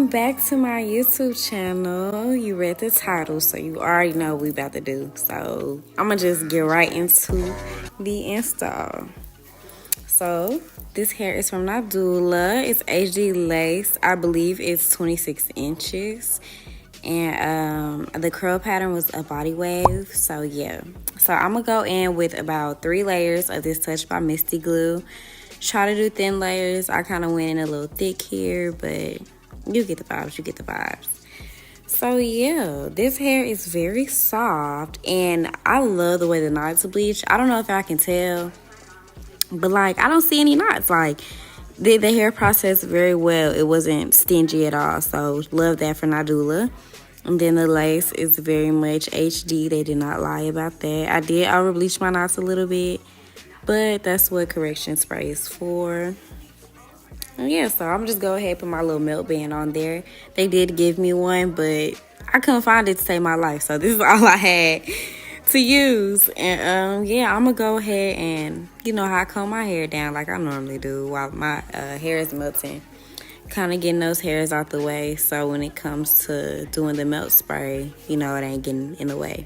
back to my YouTube channel. You read the title, so you already know what we about to do. So I'm gonna just get right into the install. So this hair is from Nadula. It's HD lace. I believe it's 26 inches. And the curl pattern was a body wave. So yeah. So I'm gonna go in with about 3 layers of this Touch by Misty glue. Try to do thin layers. I kind of went in a little thick here, but you get the vibes, So yeah, this hair is very soft, and I love the way the knots bleach. I don't know if I can tell, but like, I don't see any knots. Like, did the hair process very well. It wasn't stingy at all, so love that for Nadula. And then the lace is very much HD. They did not lie about that. I did over bleach my knots a little bit, but that's what correction spray is for. And yeah, so I'm just go ahead and put my little melt band on there. They did give me one, but I couldn't find it to save my life. So this is all I had to use. And yeah, I'm going to go ahead and, you know how I comb my hair down like I normally do while my hair is melting. Kind of getting those hairs out the way. So when it comes to doing the melt spray, you know, it ain't getting in the way.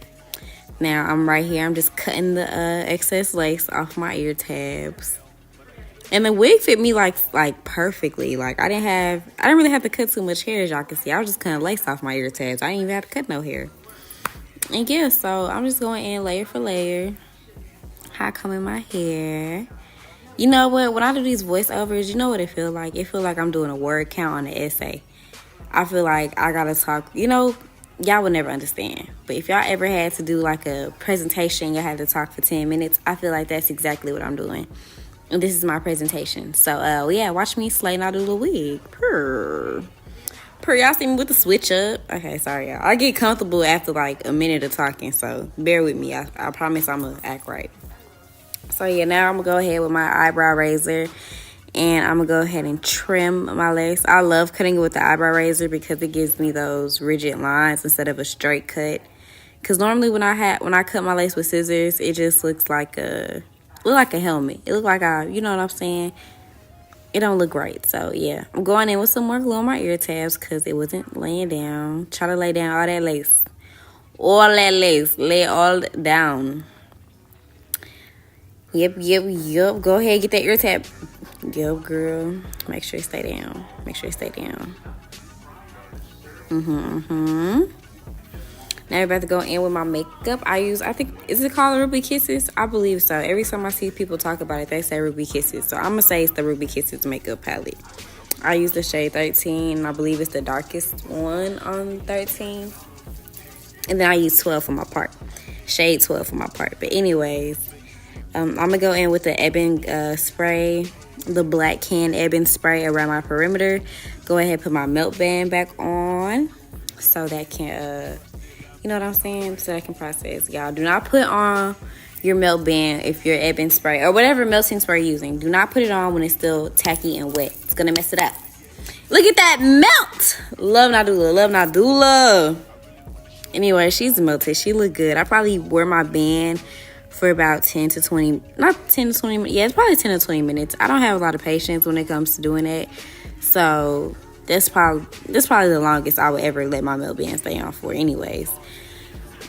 Now I'm right here. I'm just cutting the excess lace off my ear tabs. And the wig fit me like perfectly. Like I didn't really have to cut too much hair, as y'all can see. I was just cutting lace off my ear tabs. I didn't even have to cut no hair. And yeah, so I'm just going in layer for layer. How I comb in my hair. You know what? When I do these voiceovers, you know what it feel like? It feel like I'm doing a word count on an essay. I feel like I gotta talk, you know, y'all would never understand. But if y'all ever had to do like a presentation, you had to talk for 10 minutes, I feel like that's exactly what I'm doing. And this is my presentation. So, yeah, watch me slay Nadula wig. Purr, y'all see me with the switch up? Okay, sorry, y'all. I get comfortable after, like, a minute of talking, so bear with me. I promise I'm going to act right. So, yeah, now I'm going to go ahead with my eyebrow razor, and I'm going to go ahead and trim my lace. I love cutting it with the eyebrow razor because it gives me those rigid lines instead of a straight cut. Because normally when I cut my lace with scissors, it just looks like a helmet. It look like you know what I'm saying? It don't look right. So, yeah. I'm going in with some more glue on my ear tabs because it wasn't laying down. Try to lay down all that lace. All that lace. Lay it all down. Yep. Go ahead, get that ear tab. Yep, girl. Make sure it stay down. Now we're about to go in with my makeup. I think, is it called Ruby Kisses? I believe so. Every time I see people talk about it, they say Ruby Kisses. So I'm going to say it's the Ruby Kisses makeup palette. I use the shade 13. I believe it's the darkest one on 13. And then I use 12 for my part. Shade 12 for my part. But anyways, I'm going to go in with the Ebin spray. The black can Ebin spray around my perimeter. Go ahead and put my melt band back on. So that can... you know what I'm saying? So I can process. Y'all, do not put on your melt band if you're Ebin spray or whatever melting spray you're using. Do not put it on when it's still tacky and wet. It's going to mess it up. Look at that melt. Love Nadula. Anyway, she's melted. She look good. I probably wear my band for about 10 to 20. Not 10 to 20 minutes. Yeah, it's probably 10 to 20 minutes. I don't have a lot of patience when it comes to doing that. So... That's probably the longest I would ever let my melt band stay on for anyways.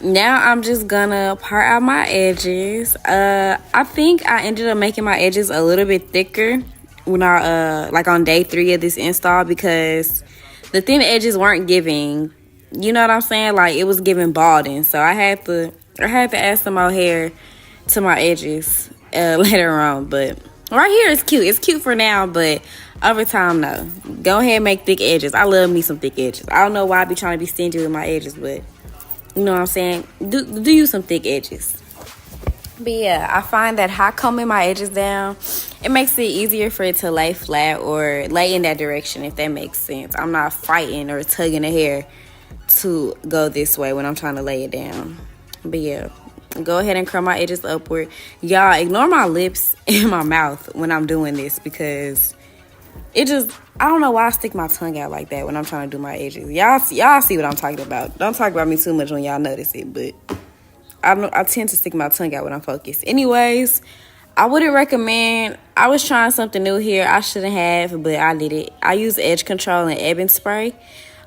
Now I'm just gonna part out my edges. I think I ended up making my edges a little bit thicker when like on day 3 of this install because the thin edges weren't giving, you know what I'm saying? Like it was giving balding. So I had to add some more hair to my edges later on, but right here it's cute. It's cute for now, but over time, no. Go ahead and make thick edges. I love me some thick edges. I don't know why I be trying to be stingy with my edges, but you know what I'm saying? Do you some thick edges. But yeah, I find that hot combing my edges down, it makes it easier for it to lay flat or lay in that direction, if that makes sense. I'm not fighting or tugging the hair to go this way when I'm trying to lay it down. But yeah. Go ahead and curl my edges upward. Y'all, ignore my lips and my mouth when I'm doing this because it just, I don't know why I stick my tongue out like that when I'm trying to do my edges. Y'all see what I'm talking about. Don't talk about me too much when y'all notice it, but I tend to stick my tongue out when I'm focused. Anyways, I wouldn't recommend. I was trying something new here. I shouldn't have, but I did it. I use edge control and ebony spray.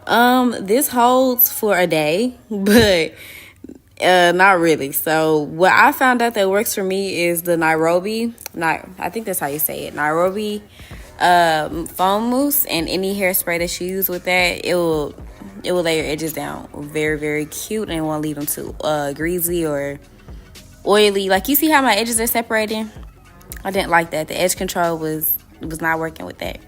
This holds for a day, but not really. So what I found out that works for me is the Nairobi. I think that's how you say it. Nairobi foam mousse, and any hairspray that you use with that, it will lay your edges down very, very cute, and it won't leave them too greasy or oily. Like, you see how my edges are separating? I didn't like that. The edge control was not working with that.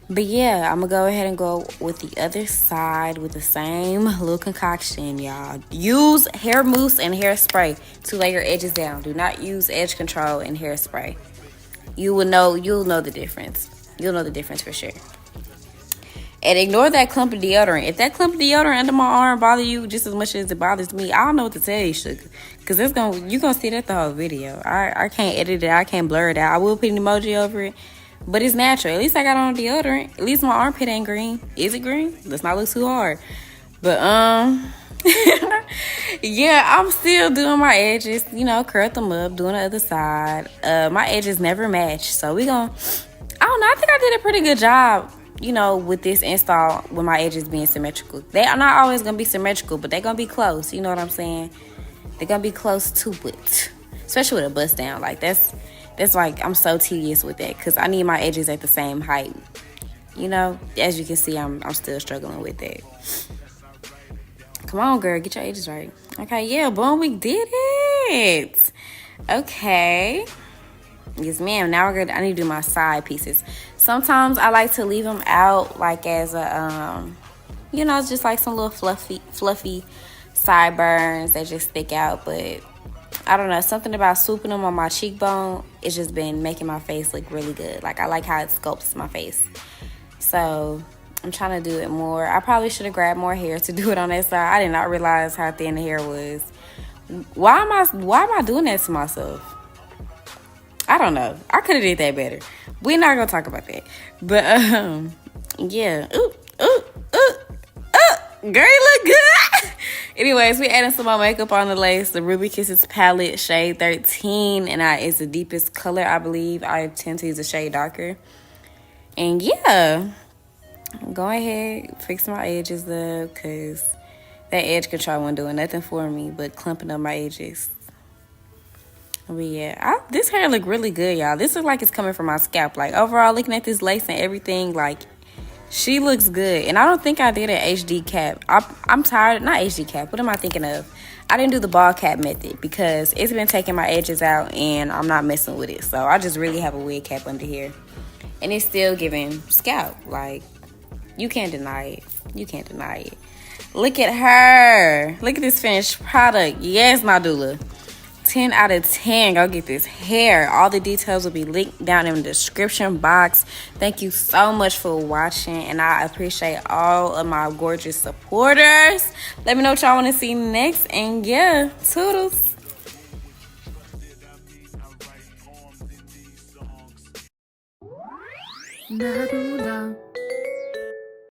But yeah, I'm gonna go ahead and go with the other side with the same little concoction, y'all. Use hair mousse and hairspray to lay your edges down. Do not use edge control and hairspray. You'll know the difference. You'll know the difference for sure. And ignore that clump of deodorant. If that clump of deodorant under my arm bother you just as much as it bothers me, I don't know what to tell you, sugar. Because you're going to see that the whole video. I can't edit it. I can't blur it out. I will put an emoji over it. But it's natural. At least I got on deodorant. At least my armpit ain't green. Is it green? Let's not look too hard. But, yeah, I'm still doing my edges. You know, curl them up. Doing the other side. My edges never match. So I don't know. I think I did a pretty good job, you know, with this install, with my edges being symmetrical. They are not always going to be symmetrical, but they're going to be close. You know what I'm saying? They're going to be close to it. Especially with a bust down. Like, that's like, I'm so tedious with that because I need my edges at the same height. You know, as you can see, I'm still struggling with that. Come on, girl, get your edges right. Okay, yeah, boom, we did it. Okay. Yes, ma'am. Now I need to do my side pieces. Sometimes I like to leave them out like as a, you know, just like some little fluffy sideburns that just stick out. But I don't know, something about swooping them on my cheekbone, it's just been making my face look really good. Like, I like how it sculpts my face. So I'm trying to do it more. I probably should have grabbed more hair to do it on that side. I did not realize how thin the hair was. Why am I doing that to myself? I don't know. I could have did that better. We're not gonna talk about that. But yeah. Girl, you look good. Anyways, we adding some more makeup on the lace. The Ruby Kisses palette, shade 13, and it's the deepest color, I believe. I tend to use a shade darker. And yeah, go ahead, fix my edges up, because that edge control wasn't doing nothing for me but clumping up my edges. But yeah, this hair look really good, y'all. This looks like it's coming from my scalp. Like, overall, looking at this lace and everything, like, she looks good. And I don't think I did an HD cap. I'm tired. Not HD cap. What am I thinking of? I didn't do the ball cap method because it's been taking my edges out and I'm not messing with it. So I just really have a wig cap under here. And it's still giving scalp. Like, you can't deny it. You can't deny it. Look at her. Look at this finished product. Yes, Nadula. 10 out of 10. Go get this hair. All the details will be linked down in the description box. Thank you so much for watching, and I appreciate all of my gorgeous supporters. Let me know what y'all want to see next, and yeah, toodles. Nadula.